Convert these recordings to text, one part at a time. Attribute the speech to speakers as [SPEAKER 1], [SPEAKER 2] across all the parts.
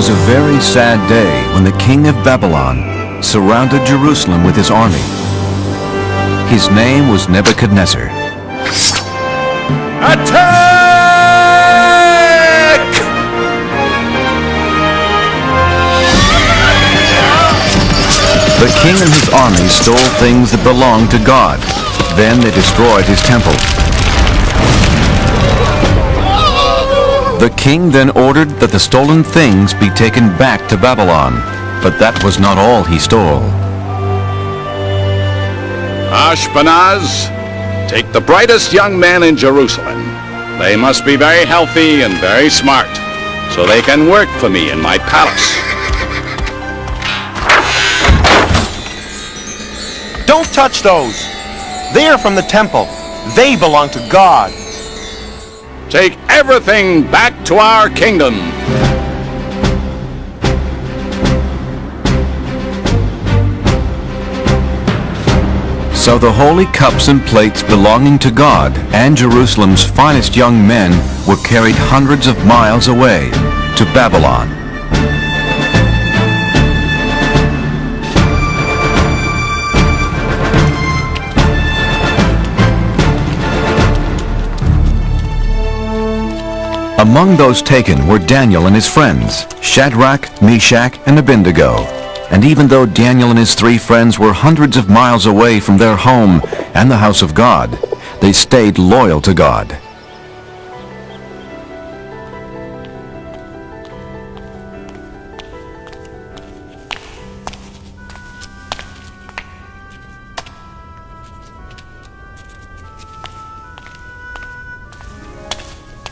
[SPEAKER 1] was a very sad day when the king of Babylon surrounded Jerusalem with his army. His name was Nebuchadnezzar.
[SPEAKER 2] Attack!
[SPEAKER 1] The king and his army stole things that belonged to God. Then they destroyed his temple. The king then ordered that the stolen things be taken back to Babylon, but that was not all he stole.
[SPEAKER 2] Ashpenaz, take the brightest young men in Jerusalem. They must be very healthy and very smart, so they can work for me in my palace.
[SPEAKER 3] Don't touch those! They are from the temple. They belong to God.
[SPEAKER 2] Take everything back to our kingdom.
[SPEAKER 1] So the holy cups and plates belonging to God and Jerusalem's finest young men were carried hundreds of miles away to Babylon. Among those taken were Daniel and his friends, Shadrach, Meshach, and Abednego. And even though Daniel and his 3 friends were hundreds of miles away from their home and the house of God, they stayed loyal to God.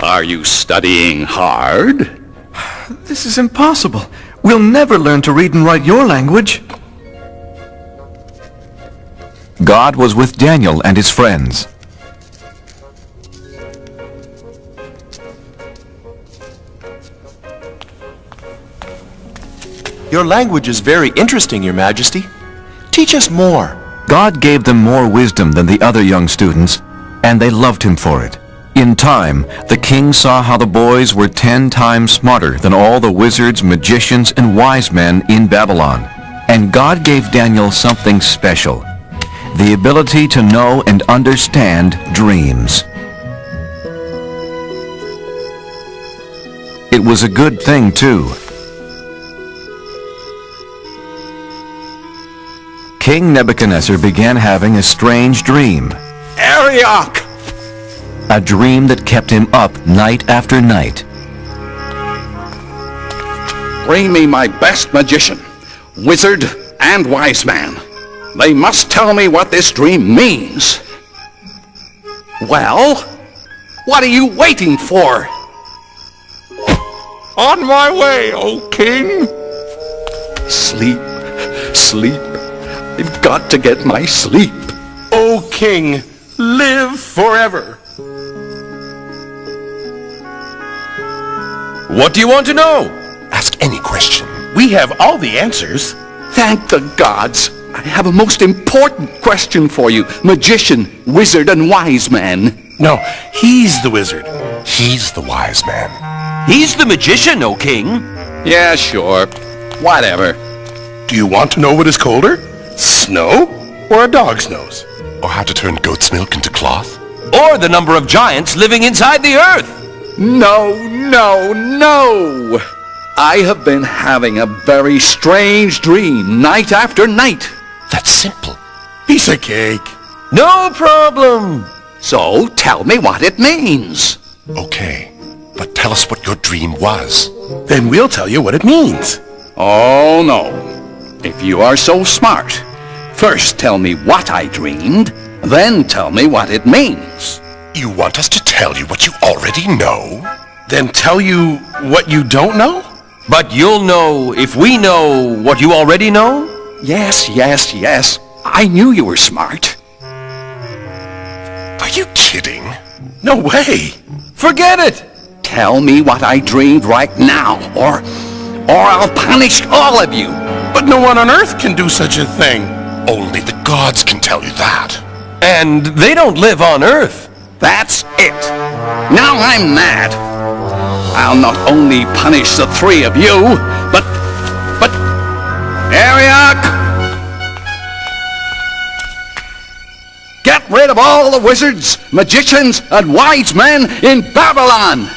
[SPEAKER 2] Are you studying hard?
[SPEAKER 4] This is impossible. We'll never learn to read and write your language.
[SPEAKER 1] God was with Daniel and his friends.
[SPEAKER 3] Your language is very interesting, Your Majesty. Teach us more.
[SPEAKER 1] God gave them more wisdom than the other young students, and they loved him for it. In time, the king saw how the boys were 10 times smarter than all the wizards, magicians, and wise men in Babylon. And God gave Daniel something special, the ability to know and understand dreams. It was a good thing, too. King Nebuchadnezzar began having a strange dream.
[SPEAKER 2] Arioch!
[SPEAKER 1] A dream that kept him up night after night.
[SPEAKER 2] Bring me my best magician, wizard, and wise man. They must tell me what this dream means. Well, what are you waiting for? On my way, O king. Sleep, sleep. I've got to get my sleep.
[SPEAKER 3] O King, live forever.
[SPEAKER 5] What do you want to know?
[SPEAKER 3] Ask any question. We have all the answers.
[SPEAKER 2] Thank the gods. I have a most important question for you, magician, wizard, and wise man.
[SPEAKER 3] No, he's the wizard. He's the wise man.
[SPEAKER 5] He's the magician, O king.
[SPEAKER 2] Yeah, sure. Whatever.
[SPEAKER 3] Do you want to know what is colder? Snow or a dog's nose?
[SPEAKER 6] Or how to turn goat's milk into cloth?
[SPEAKER 5] Or the number of giants living inside the earth.
[SPEAKER 2] No, no, no! I have been having a very strange dream night after night.
[SPEAKER 6] That's simple.
[SPEAKER 3] Piece of cake.
[SPEAKER 5] No problem.
[SPEAKER 2] So tell me what it means.
[SPEAKER 6] Okay, but tell us what your dream was.
[SPEAKER 3] Then we'll tell you what it means.
[SPEAKER 2] Oh, no. If you are so smart, first tell me what I dreamed, then tell me what it means.
[SPEAKER 6] You want us to tell you what you already know?
[SPEAKER 3] Then tell you what you don't know?
[SPEAKER 5] But you'll know if we know what you already know?
[SPEAKER 2] Yes, yes, yes. I knew you were smart.
[SPEAKER 6] Are you kidding?
[SPEAKER 3] No way.
[SPEAKER 5] Forget it.
[SPEAKER 2] Tell me what I dreamed right now, or I'll punish all of you.
[SPEAKER 3] But no one on earth can do such a thing.
[SPEAKER 6] Only the gods can tell you that.
[SPEAKER 5] And they don't live on Earth.
[SPEAKER 2] That's it. Now I'm mad. I'll not only punish the 3 of you, Arioch! Get rid of all the wizards, magicians, and wise men in Babylon!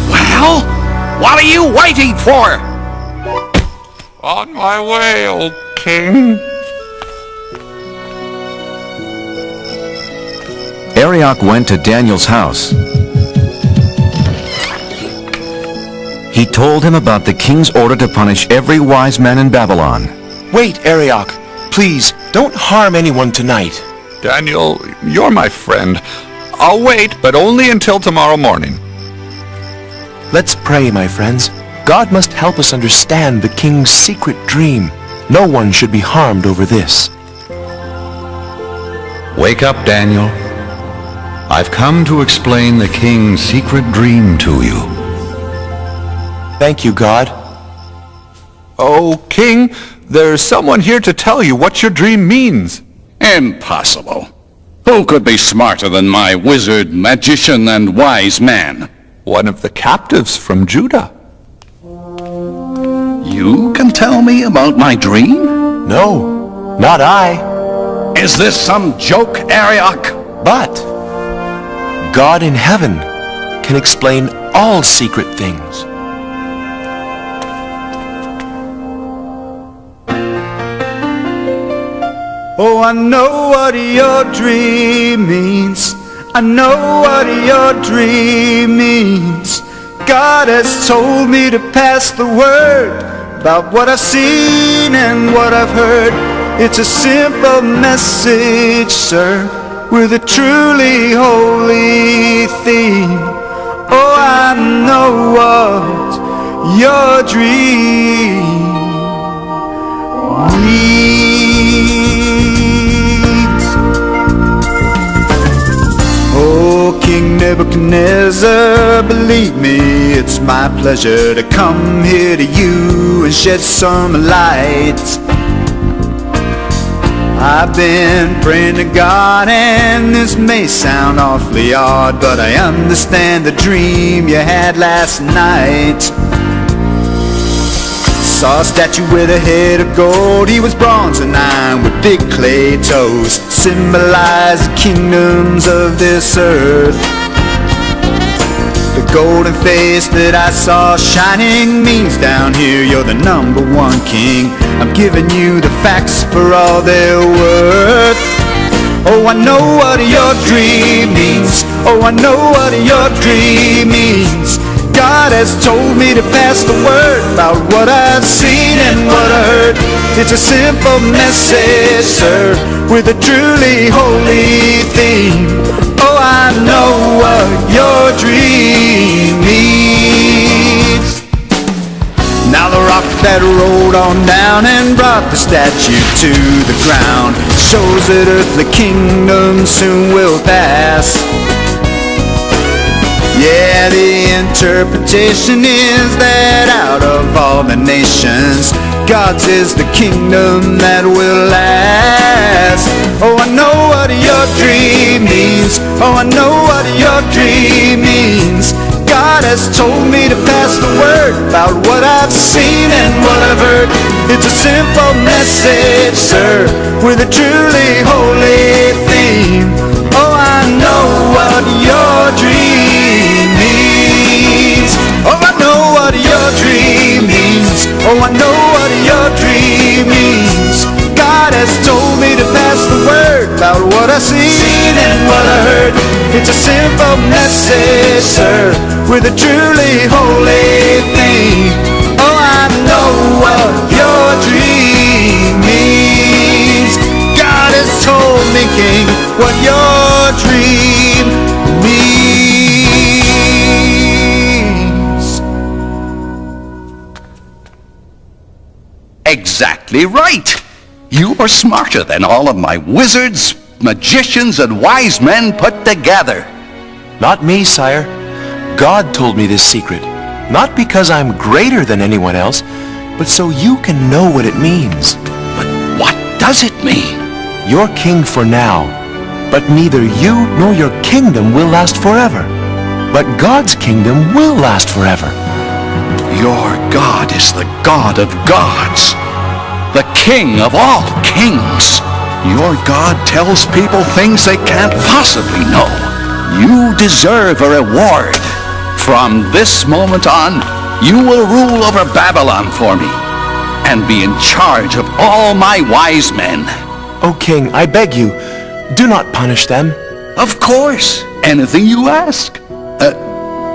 [SPEAKER 2] Well, what are you waiting for?
[SPEAKER 7] On my way, O king.
[SPEAKER 1] Arioch went to Daniel's house. He told him about the king's order to punish every wise man in Babylon.
[SPEAKER 3] Wait, Arioch. Please, don't harm anyone tonight.
[SPEAKER 7] Daniel, you're my friend. I'll wait, but only until tomorrow morning.
[SPEAKER 3] Let's pray, my friends. God must help us understand the king's secret dream. No one should be harmed over this.
[SPEAKER 1] Wake up, Daniel. I've come to explain the king's secret dream to you.
[SPEAKER 3] Thank you, God.
[SPEAKER 7] Oh, king, there's someone here to tell you what your dream means.
[SPEAKER 2] Impossible. Who could be smarter than my wizard, magician, and wise man?
[SPEAKER 7] One of the captives from Judah.
[SPEAKER 2] You can tell me about my dream?
[SPEAKER 3] No, not I.
[SPEAKER 2] Is this some joke, Arioch?
[SPEAKER 3] But God in heaven can explain all secret things.
[SPEAKER 8] Oh, I know what your dream means. I know what your dream means. God has told me to pass the word about what I've seen and what I've heard. It's a simple message, sir, with a truly holy theme. Oh, I know what your dream means. Oh, King Nebuchadnezzar, believe me, it's my pleasure to come here to you and shed some light. I've been praying to God, and this may sound awfully odd, but I understand the dream you had last night. Saw a statue with a head of gold. He was bronze and iron with big clay toes, symbolized the kingdoms of this earth. The golden face that I saw shining means down here you're the number one king. I'm giving you the facts for all they're worth. Oh, I know what your dream means. Oh, I know what your dream means. God has told me to pass the word about what I've seen and what I heard. It's a simple message, sir, with a truly holy theme. Oh, I know what your dream means. Now the rock that rolled on down and brought the statue to the ground shows that earthly kingdoms soon will pass. Yeah, the interpretation is that out of all the nations, God's is the kingdom that will last. Oh, I know what your dream means. Oh, I know what your dream means. God has told me to pass the word about what I've seen and what I've heard. It's a simple message, sir, with a truly holy theme. Oh, I know what your dream means. Oh, I know what your dream means. Oh, I know what your dream means. God has told me to pass the word about what I've seen and what I heard. It's a simple message, sir, with a truly holy theme. Oh, I know what your dream means. God has told me, King, what your dream means.
[SPEAKER 2] Exactly right. You are smarter than all of my wizards, magicians, and wise men put together.
[SPEAKER 3] Not me, sire. God told me this secret, not because I'm greater than anyone else, but so you can know what it means.
[SPEAKER 2] But what does it mean?
[SPEAKER 3] You're king for now, but neither you nor your kingdom will last forever. But God's kingdom will last forever.
[SPEAKER 2] Your God is the God of gods. the king of all kings. Your God tells people things they can't possibly know. You deserve a reward. From this moment on, you will rule over Babylon for me and be in charge of all my wise men.
[SPEAKER 3] O king, I beg you, do not punish them.
[SPEAKER 2] Of course, anything you ask.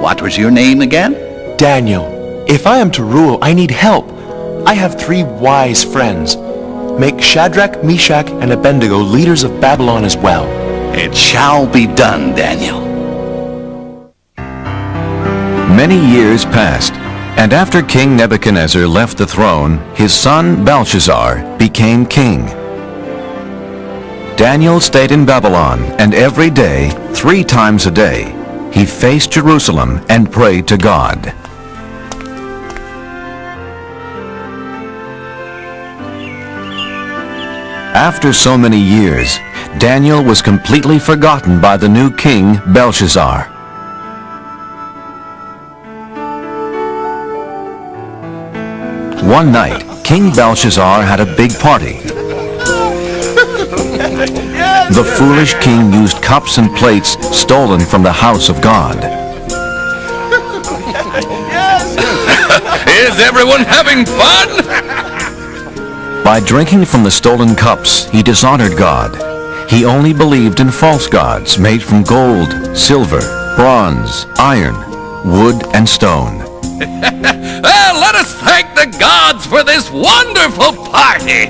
[SPEAKER 2] What was your name again?
[SPEAKER 3] Daniel, if I am to rule, I need help. I have 3 wise friends. Make Shadrach, Meshach, and Abednego leaders of Babylon as well.
[SPEAKER 2] It shall be done, Daniel.
[SPEAKER 1] Many years passed, and after King Nebuchadnezzar left the throne, his son Belshazzar became king. Daniel stayed in Babylon, and every day, 3 times a day, he faced Jerusalem and prayed to God. After so many years, Daniel was completely forgotten by the new king, Belshazzar. One night, King Belshazzar had a big party. The foolish king used cups and plates stolen from the house of God.
[SPEAKER 5] Is everyone having fun?
[SPEAKER 1] By drinking from the stolen cups, he dishonored God. He only believed in false gods made from gold, silver, bronze, iron, wood, and stone.
[SPEAKER 5] Well, let us thank the gods for this wonderful party.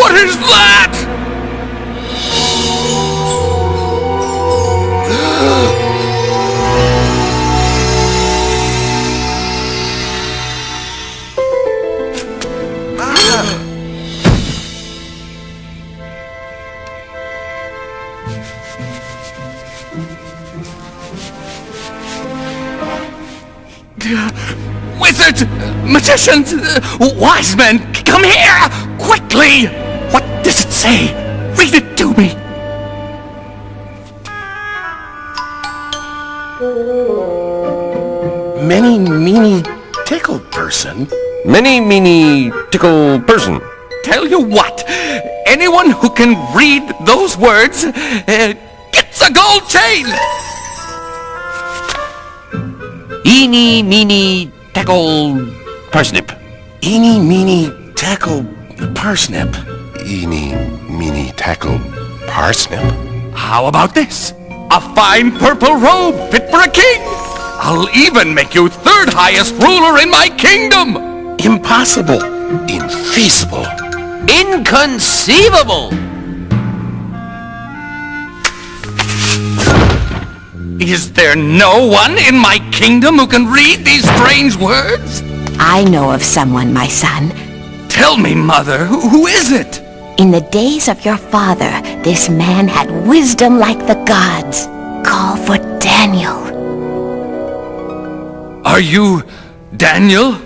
[SPEAKER 5] What is that? Wizards, magicians, wise men, come here, quickly! What does it say? Read it to me.
[SPEAKER 6] Many, meany, tickle person.
[SPEAKER 5] Many, meany, tickle person. Tell you what, anyone who can read those words gets a gold chain. Eeny, meeny, tickle, parsnip.
[SPEAKER 6] Eeny, meeny, tackle, parsnip. Eeny, meeny, tackle, parsnip.
[SPEAKER 5] How about this? A fine purple robe fit for a king. I'll even make you 3rd highest ruler in my kingdom.
[SPEAKER 6] Impossible. Infeasible.
[SPEAKER 5] Inconceivable. Is there no one in my kingdom who can read these strange words?
[SPEAKER 9] I know of someone, my son.
[SPEAKER 5] Tell me, Mother, who is it?
[SPEAKER 9] In the days of your father, this man had wisdom like the gods. Call for Daniel.
[SPEAKER 5] Are you Daniel?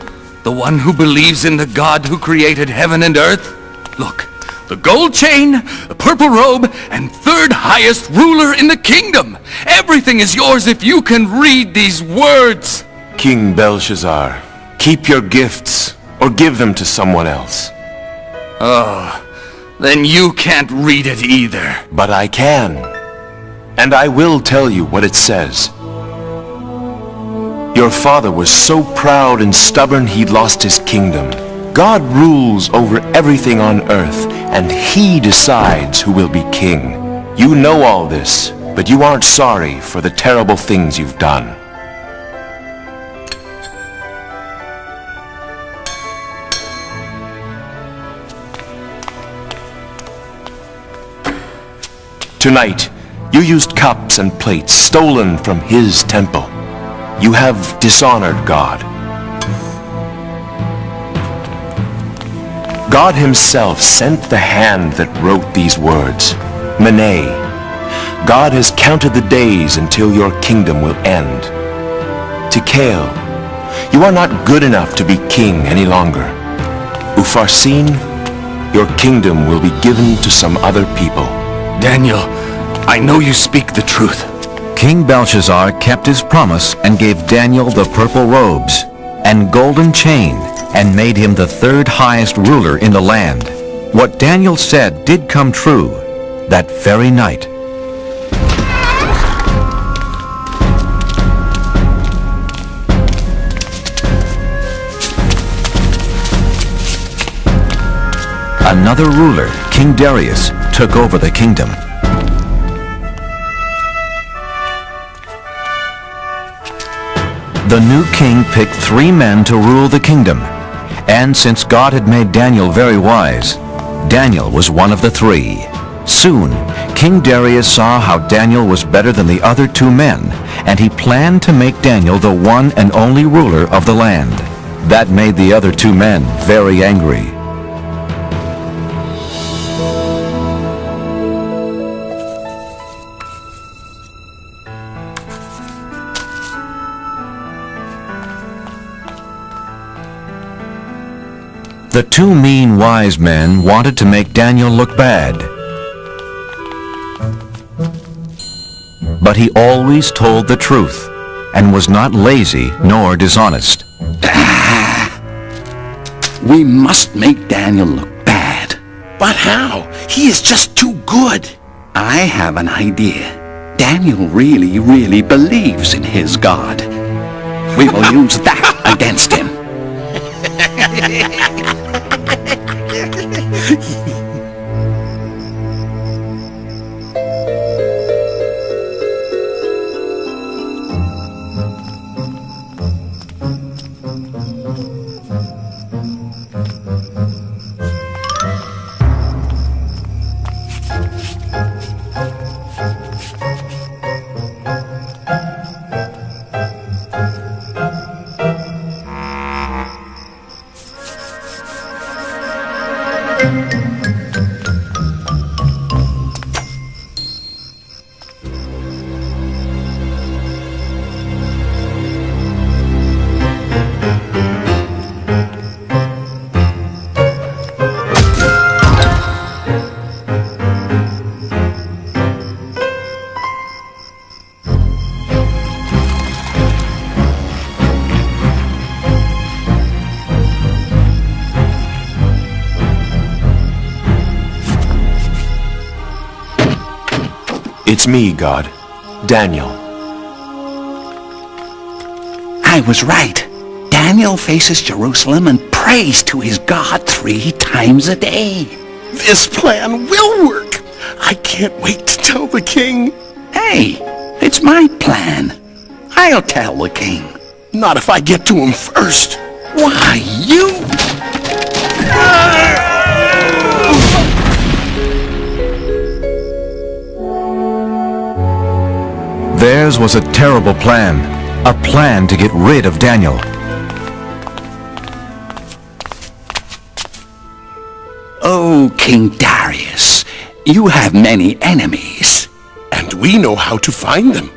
[SPEAKER 5] The one who believes in the God who created heaven and earth? Look, the gold chain, the purple robe, and 3rd highest ruler in the kingdom. Everything is yours if you can read these words.
[SPEAKER 3] King Belshazzar, keep your gifts or give them to someone else.
[SPEAKER 5] Oh, then you can't read it either.
[SPEAKER 3] But I can. And I will tell you what it says. Your father was so proud and stubborn he lost his kingdom. God rules over everything on earth, and he decides who will be king. You know all this, but you aren't sorry for the terrible things you've done. Tonight, you used cups and plates stolen from his temple. You have dishonored God. God himself sent the hand that wrote these words. Mene. God has counted the days until your kingdom will end. Tikal. You are not good enough to be king any longer. Upharsin, your kingdom will be given to some other people.
[SPEAKER 5] Daniel, I know you speak the truth.
[SPEAKER 1] King Belshazzar kept his promise and gave Daniel the purple robes and golden chain and made him the third highest ruler in the land. What Daniel said did come true that very night. Another ruler, King Darius, took over the kingdom. The new king picked 3 men to rule the kingdom, and since God had made Daniel very wise, Daniel was one of the 3. Soon, King Darius saw how Daniel was better than the other 2 men, and he planned to make Daniel the one and only ruler of the land. That made the other 2 men very angry. The 2 mean wise men wanted to make Daniel look bad. But he always told the truth and was not lazy nor dishonest.
[SPEAKER 2] We must make Daniel look bad.
[SPEAKER 6] But how? He is just too good.
[SPEAKER 2] I have an idea. Daniel really believes in his God. We will use that against him.
[SPEAKER 3] It's me, God. Daniel.
[SPEAKER 2] I was right. Daniel faces Jerusalem and prays to his God 3 times a day.
[SPEAKER 6] This plan will work. I can't wait to tell the king.
[SPEAKER 2] Hey, it's my plan. I'll tell the king.
[SPEAKER 6] Not if I get to him first.
[SPEAKER 2] Why, you...
[SPEAKER 1] Theirs was a terrible plan, a plan to get rid of Daniel.
[SPEAKER 2] Oh, King Darius, you have many enemies.
[SPEAKER 6] And we know how to find them.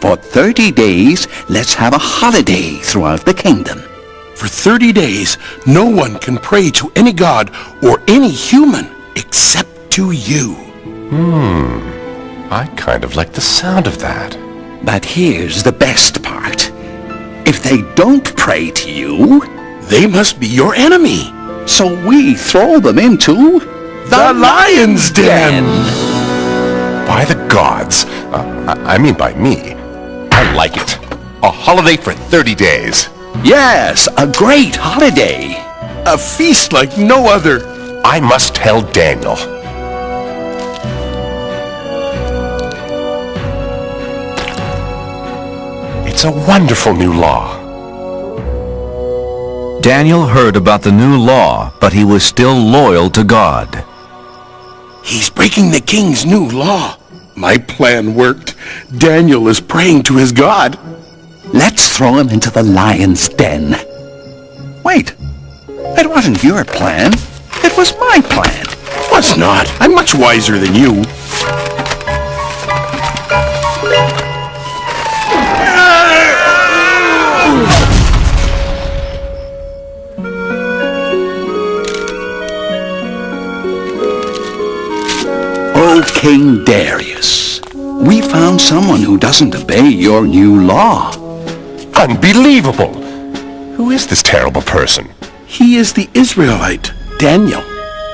[SPEAKER 2] For 30 days, let's have a holiday throughout the kingdom.
[SPEAKER 6] For 30 days, no one can pray to any god or any human except to you.
[SPEAKER 7] I kind of like the sound of that.
[SPEAKER 2] But here's the best part. If they don't pray to you,
[SPEAKER 6] They must be your enemy.
[SPEAKER 2] so we throw them into
[SPEAKER 6] The lion's den!
[SPEAKER 7] By the gods. I mean by me. I like it. A holiday for 30 days.
[SPEAKER 2] Yes, a great holiday.
[SPEAKER 6] A feast like no other.
[SPEAKER 7] I must tell Daniel. It's a wonderful new law.
[SPEAKER 1] Daniel heard about the new law, but he was still loyal to God.
[SPEAKER 6] He's breaking the king's new law. My plan worked. Daniel is praying to his God.
[SPEAKER 2] Let's throw him into the lion's den. Wait, it wasn't your plan. It was my plan.
[SPEAKER 6] Was not. I'm much wiser than you.
[SPEAKER 2] King Darius, we found someone who doesn't obey your new law.
[SPEAKER 7] Unbelievable! Who is this terrible person?
[SPEAKER 6] He is the Israelite, Daniel.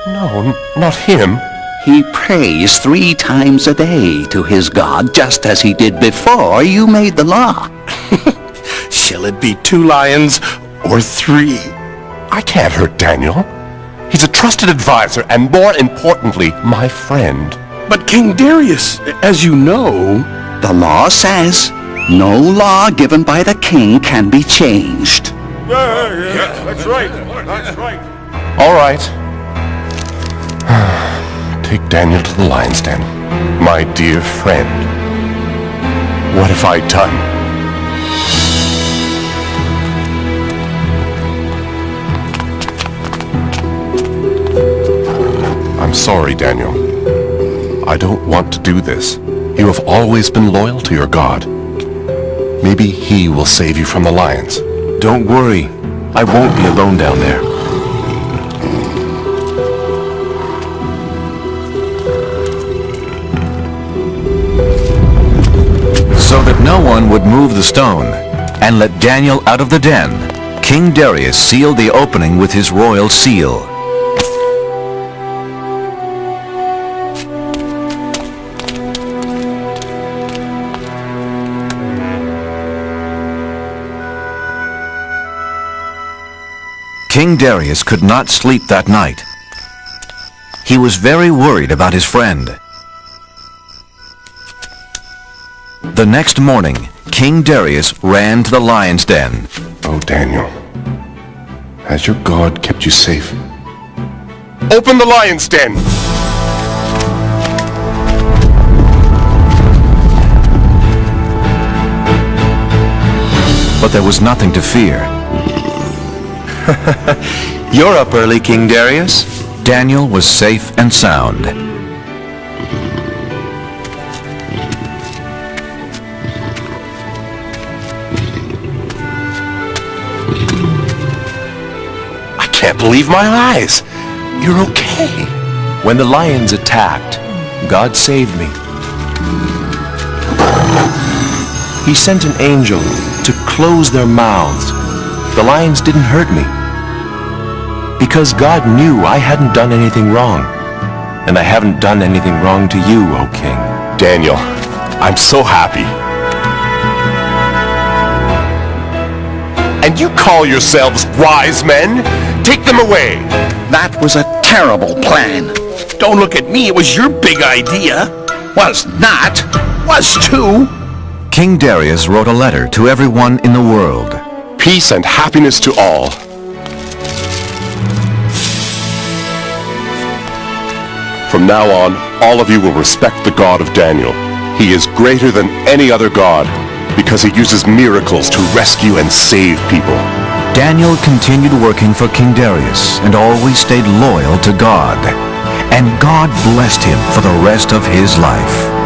[SPEAKER 7] No, not him.
[SPEAKER 2] He prays 3 times a day to his God, just as he did before you made the law.
[SPEAKER 6] Shall it be 2 lions or 3?
[SPEAKER 7] I can't hurt Daniel. He's a trusted advisor and, more importantly, my friend.
[SPEAKER 6] But King Darius, as you know...
[SPEAKER 2] The law says no law given by the king can be changed.
[SPEAKER 7] That's right. All right. Take Daniel to the lion's den. My dear friend. What have I done? I'm sorry, Daniel. I don't want to do this. You have always been loyal to your God. Maybe he will save you from the lions.
[SPEAKER 1] Don't worry. I won't be alone down there. So that no one would move the stone and let Daniel out of the den, King Darius sealed the opening with his royal seal. King Darius could not sleep that night. He was very worried about his friend. The next morning, King Darius ran to the lion's den.
[SPEAKER 7] Oh, Daniel, has your God kept you safe? Open the lion's den!
[SPEAKER 1] But there was nothing to fear.
[SPEAKER 3] You're up early, King Darius.
[SPEAKER 1] Daniel was safe and sound.
[SPEAKER 7] I can't believe my eyes. You're okay.
[SPEAKER 3] When the lions attacked, God saved me. He sent an angel to close their mouths. The lions didn't hurt me. Because God knew I hadn't done anything wrong. And I haven't done anything wrong to you, O King.
[SPEAKER 7] Daniel, I'm so happy. And you call yourselves wise men? Take them away.
[SPEAKER 2] That was a terrible plan.
[SPEAKER 6] Don't look at me, it was your big idea.
[SPEAKER 2] Was not. Was too.
[SPEAKER 1] King Darius wrote a letter to everyone in the world.
[SPEAKER 7] Peace and happiness to all. From now on, all of you will respect the God of Daniel. He is greater than any other God because he uses miracles to rescue and save people.
[SPEAKER 1] Daniel continued working for King Darius and always stayed loyal to God. And God blessed him for the rest of his life.